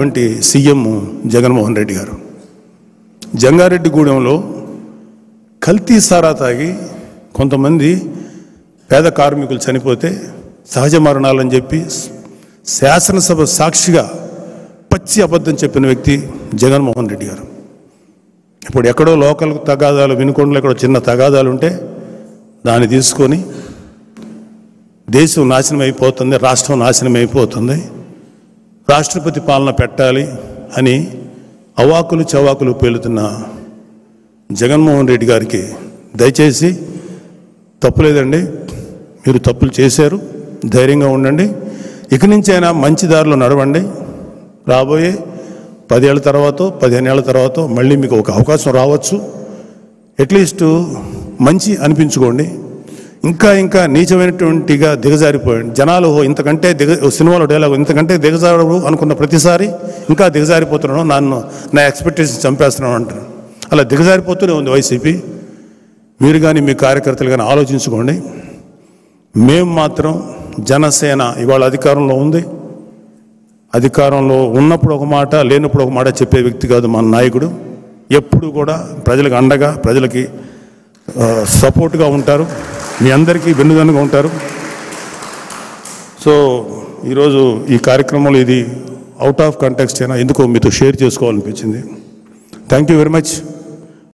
వంటి సీఎం జగన్మోహన్ రెడ్డి గారు జంగారెడ్డిగూడెంలో కల్తీ సారా తాగి కొంతమంది పేద కార్మికులు చనిపోతే సహజ మరణాలని చెప్పి శాసనసభ సాక్షిగా పచ్చి అబద్ధం చెప్పిన వ్యక్తి జగన్మోహన్ రెడ్డి గారు. ఇప్పుడు ఎక్కడో లోకల్ తగాదాలు, వినుకొండలో ఎక్కడో చిన్న తగాదాలు ఉంటే దాన్ని తీసుకొని దేశం నాశనం అయిపోతుంది, రాష్ట్రం నాశనం అయిపోతుంది, రాష్ట్రపతి పాలన పెట్టాలి అని అవాకులు చవాకులు పేలుతున్న జగన్మోహన్ రెడ్డి గారికి దయచేసి తప్పులేదండి, మీరు తప్పులు చేశారు, ధైర్యంగా ఉండండి, ఇక నుంచైనా మంచి దారిలో నడవండి. రాబోయే 10 ఏళ్ల తర్వాత 15 ఏళ్ల తర్వాత మళ్ళీ మీకు ఒక అవకాశం రావచ్చు. అట్లీస్ట్ మంచి అనిపించుకోండి. ఇంకా నీచమైనటువంటిగా దిగజారిపోయాడు జనాలు. ఇంతకంటే సినిమాలో డైలాగ్, ఇంతకంటే దిగజారు అనుకున్న ప్రతిసారి ఇంకా దిగజారిపోతున్నాను, నా ఎక్స్పెక్టేషన్ చంపేస్తున్నాను అంటారు. అలా దిగజారిపోతూనే ఉంది వైసీపీ. మీరు కానీ మీ కార్యకర్తలు కానీ ఆలోచించుకోండి. మేము మాత్రం జనసేన ఇవాళ అధికారంలో ఉంది. అధికారంలో ఉన్నప్పుడు ఒక మాట, లేనప్పుడు ఒక మాట చెప్పే వ్యక్తి కాదు మన నాయకుడు. ఎప్పుడు కూడా ప్రజలకు అండగా, ప్రజలకి సపోర్ట్గా ఉంటారు, మీ అందరికీ వెన్నుదన్నుగా ఉంటారు. సో ఈరోజు ఈ కార్యక్రమంలో ఇది అవుట్ ఆఫ్ కాంటెక్స్ట్ అయినా ఎందుకో మీతో షేర్ చేసుకోవాలనిపించింది. Thank you very much.